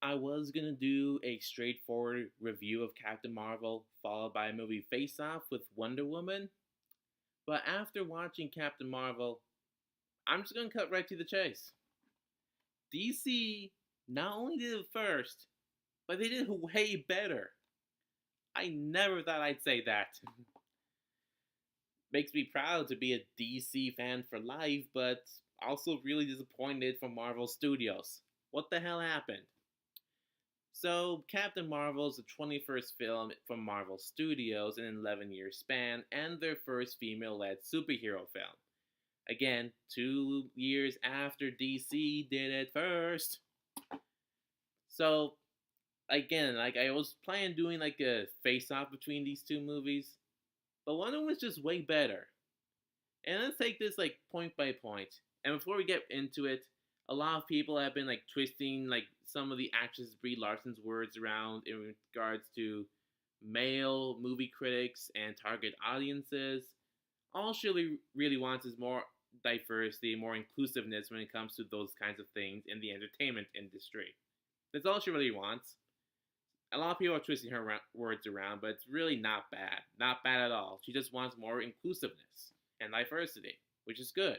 I was gonna do a straightforward review of Captain Marvel, followed by a movie Face Off with Wonder Woman, but after watching Captain Marvel, I'm just gonna cut right to the chase. DC not only did it first, but they did it way better. I never thought I'd say that. Makes me proud to be a DC fan for life, but also really disappointed for Marvel Studios. What the hell happened? So, Captain Marvel is the 21st film from Marvel Studios in an 11-year span and their first female led superhero film. Again, 2 years after DC did it first. So, again, I was planning doing like a face off between these two movies, but one of them was just way better. And let's take this like point by point. And before we get into it, a lot of people have been like twisting like some of the actress Brie Larson's words around in regards to male movie critics and target audiences. All she really wants is more diversity, more inclusiveness when it comes to those kinds of things in the entertainment industry. That's all she really wants. A lot of people are twisting her words around, but it's really not bad. Not bad at all. She just wants more inclusiveness and diversity, which is good.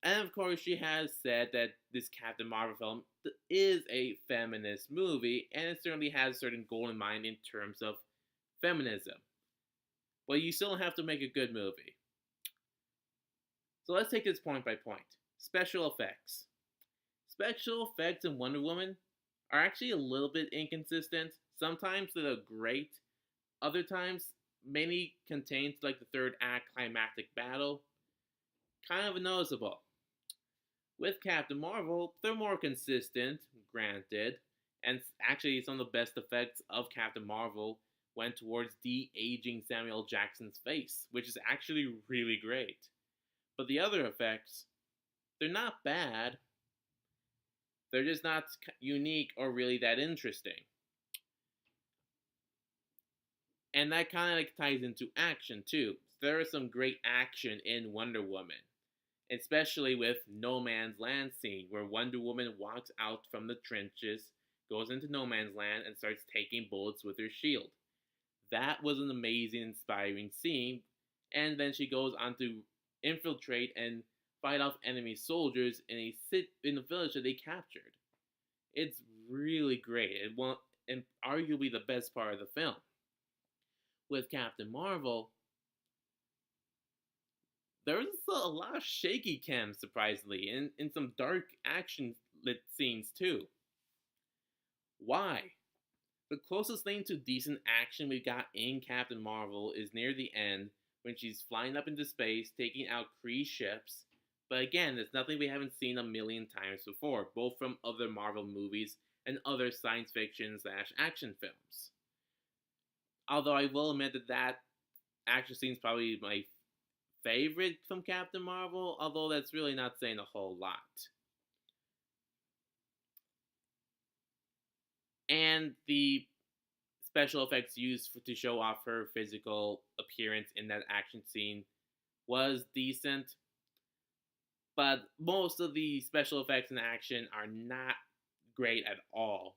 And of course, she has said that this Captain Marvel film is a feminist movie, and it certainly has a certain goal in mind in terms of feminism. But you still have to make a good movie. So let's take this point by point. Special effects. Special effects in Wonder Woman are actually a little bit inconsistent. Sometimes they're great, other times, mainly contains like the third act climactic battle, kind of noticeable. With Captain Marvel, they're more consistent, granted, and actually some of the best effects of Captain Marvel went towards de-aging Samuel Jackson's face, which is actually really great. But the other effects, they're not bad. They're just not unique or really that interesting. And that kind of like ties into action too. There is some great action in Wonder Woman, especially with No Man's Land scene where Wonder Woman walks out from the trenches, goes into No Man's Land, and starts taking bullets with her shield. That was an amazing, inspiring scene. And then she goes on to infiltrate and fight off enemy soldiers in a village that they captured. It's really great. And arguably the best part of the film. With Captain Marvel, there's a lot of shaky cams, surprisingly, and in some dark action lit scenes too. Why? The closest thing to decent action we got in Captain Marvel is near the end when she's flying up into space, taking out Kree ships. But again, it's nothing we haven't seen a million times before, both from other Marvel movies and other science fiction slash action films. Although I will admit that action scene is probably my favorite from Captain Marvel, although that's really not saying a whole lot. And the special effects used to show off her physical appearance in that action scene was decent, but most of the special effects in action are not great at all.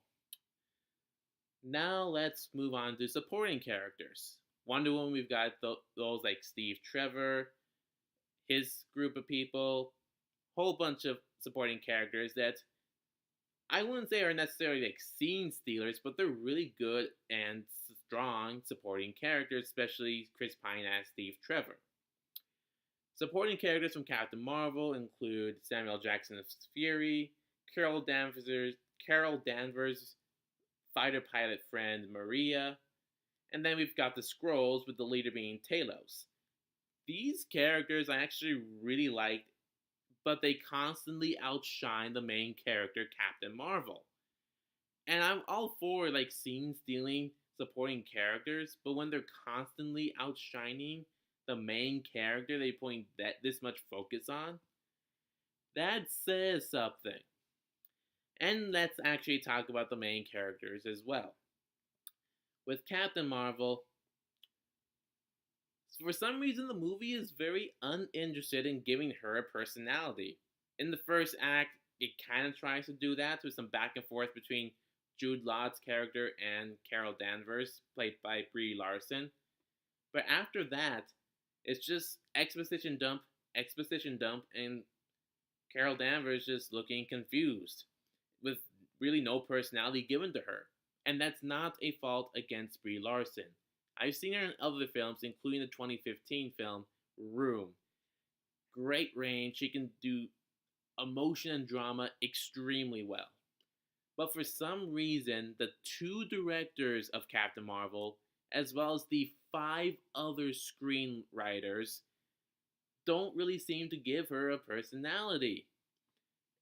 Now let's move on to supporting characters. Wonder Woman, we've got those like Steve Trevor, his group of people, whole bunch of supporting characters that I wouldn't say are necessarily like scene stealers, but they're really good and strong supporting characters, especially Chris Pine as Steve Trevor. Supporting characters from Captain Marvel include Samuel Jackson as Fury, Carol Danvers' fighter pilot friend Maria, and then we've got the Skrulls with the leader being Talos. These characters I actually really liked, but they constantly outshine the main character, Captain Marvel. And I'm all for like scene stealing supporting characters, but when they're constantly outshining the main character they point that this much focus on, that says something. And let's actually talk about the main characters as well. With Captain Marvel, for some reason the movie is very uninterested in giving her a personality. In the first act, it kind of tries to do that with some back and forth between Jude Law's character and Carol Danvers, played by Brie Larson. But after that, it's just exposition dump, and Carol Danvers just looking confused, with really no personality given to her. And that's not a fault against Brie Larson. I've seen her in other films, including the 2015 film Room. Great range. She can do emotion and drama extremely well. But for some reason, the two directors of Captain Marvel, as well as the five other screenwriters, don't really seem to give her a personality.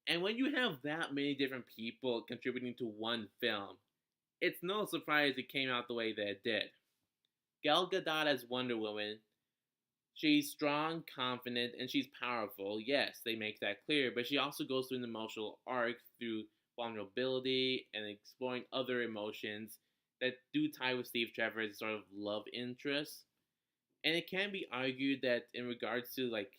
And when you have that many different people contributing to one film, it's no surprise it came out the way that it did. Gal Gadot as Wonder Woman, she's strong, confident, and she's powerful. Yes, they make that clear, but she also goes through an emotional arc through vulnerability and exploring other emotions that do tie with Steve Trevor's sort of love interest. And it can be argued that in regards to like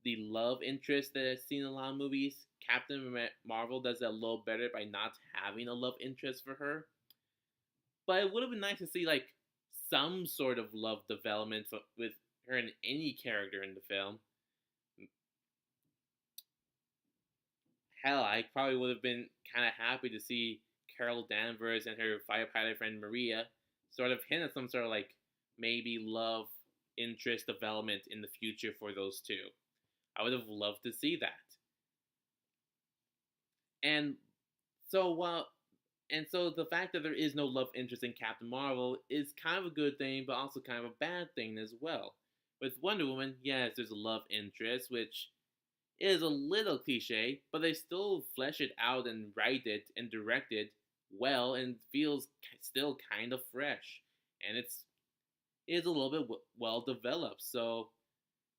the love interest that I've seen in a lot of movies, Captain Marvel does it a little better by not having a love interest for her. But it would have been nice to see like some sort of love development with her and any character in the film. Hell, I probably would have been kind of happy to see Carol Danvers and her fire pilot friend Maria sort of hint at some sort of like maybe love interest development in the future for those two. I would have loved to see that. And so while and so the fact that there is no love interest in Captain Marvel is kind of a good thing, but also kind of a bad thing as well. With Wonder Woman, yes, there's a love interest, which is a little cliche, but they still flesh it out and write it and direct it well and feels still kind of fresh. And it's a little bit well developed. So,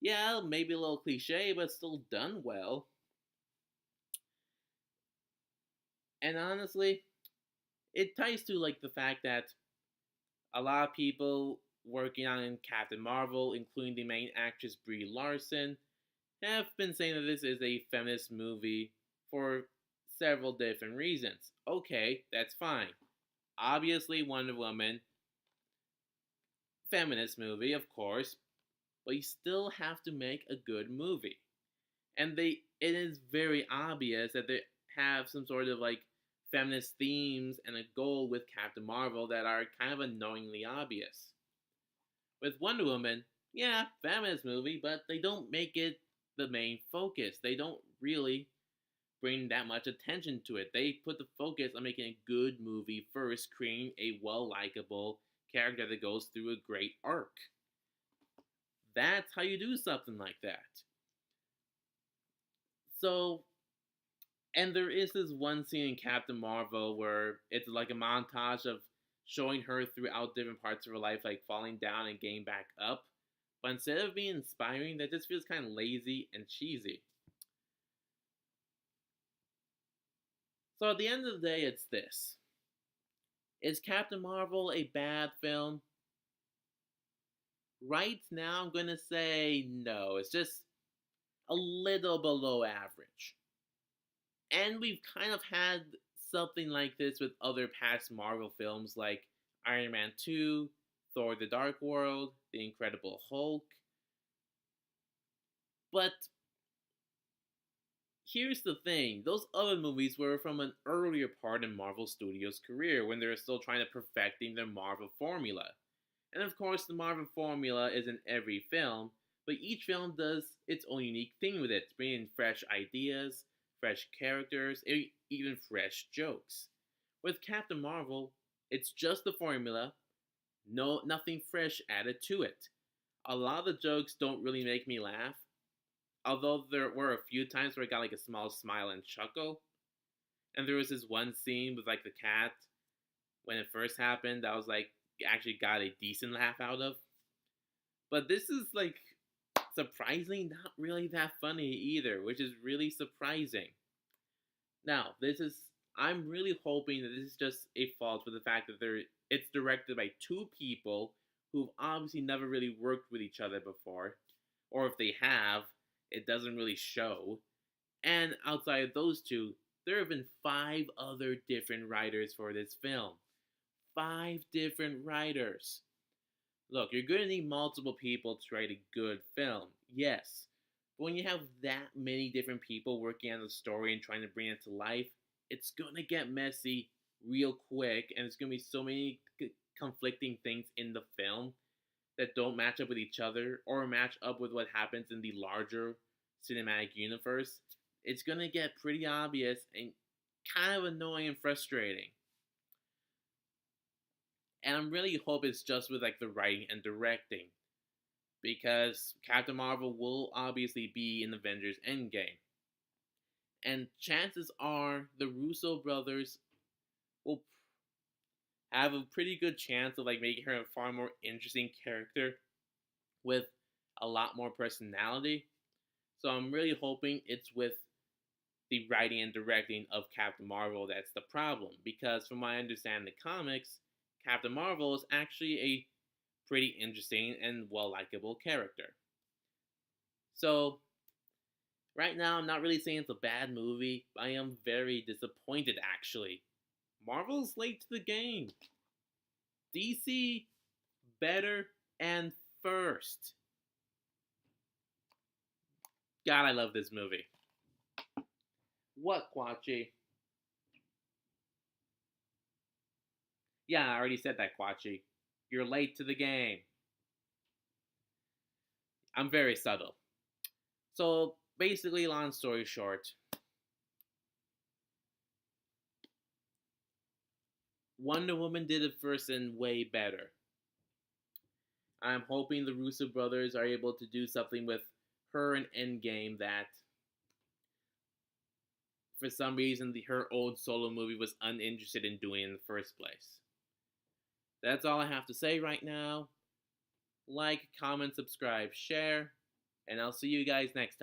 yeah, maybe a little cliche, but still done well. And honestly, it ties to like the fact that a lot of people working on Captain Marvel, including the main actress Brie Larson, have been saying that this is a feminist movie for several different reasons. Okay, that's fine. Obviously, Wonder Woman, feminist movie, of course, but you still have to make a good movie. And it is very obvious that they have some sort of like feminist themes and a goal with Captain Marvel that are kind of annoyingly obvious. With Wonder Woman, yeah, feminist movie, but they don't make it the main focus. They don't really bring that much attention to it. They put the focus on making a good movie first, creating a well likable character that goes through a great arc. That's how you do something like that. So, and there is this one scene in Captain Marvel where it's like a montage of showing her throughout different parts of her life, like falling down and getting back up. But instead of being inspiring, that just feels kind of lazy and cheesy. So at the end of the day, it's this. Is Captain Marvel a bad film? Right now, I'm gonna say no. It's just a little below average. And we've kind of had something like this with other past Marvel films like Iron Man 2, Thor the Dark World, The Incredible Hulk. But here's the thing, those other movies were from an earlier part in Marvel Studios' career when they were still trying to perfecting their Marvel formula. And of course, the Marvel formula is in every film, but each film does its own unique thing with it, bringing in fresh ideas, fresh characters, even fresh jokes. With Captain Marvel, it's just the formula, nothing fresh added to it. A lot of the jokes don't really make me laugh, although there were a few times where I got like a small smile and chuckle. And there was this one scene with like the cat when it first happened that was like actually got a decent laugh out of. But this is like surprisingly not really that funny either, which is really surprising. Now, I'm really hoping that this is just a fault for the fact that it's directed by two people who've obviously never really worked with each other before, or if they have, it doesn't really show. And outside of those two, there have been 5 other different writers for this film. 5 different writers. Look, you're going to need multiple people to write a good film, yes. But when you have that many different people working on the story and trying to bring it to life, it's going to get messy real quick, and there's going to be so many conflicting things in the film that don't match up with each other or match up with what happens in the larger cinematic universe. It's going to get pretty obvious and kind of annoying and frustrating. And I'm really hope it's just with like the writing and directing, because Captain Marvel will obviously be in Avengers Endgame, and chances are the Russo brothers will have a pretty good chance of like making her a far more interesting character with a lot more personality. So I'm really hoping it's with the writing and directing of Captain Marvel that's the problem, because from my understanding of the comics, Captain Marvel is actually a pretty interesting and well likable character. So right now I'm not really saying it's a bad movie. I am very disappointed actually. Marvel's late to the game. DC better and first. God, I love this movie. What, Quachi? Yeah, I already said that, Quachi. You're late to the game. I'm very subtle. So, basically, long story short, Wonder Woman did it first and way better. I'm hoping the Russo brothers are able to do something with her in Endgame that, for some reason, her old solo movie was uninterested in doing in the first place. That's all I have to say right now. Like, comment, subscribe, share, and I'll see you guys next time.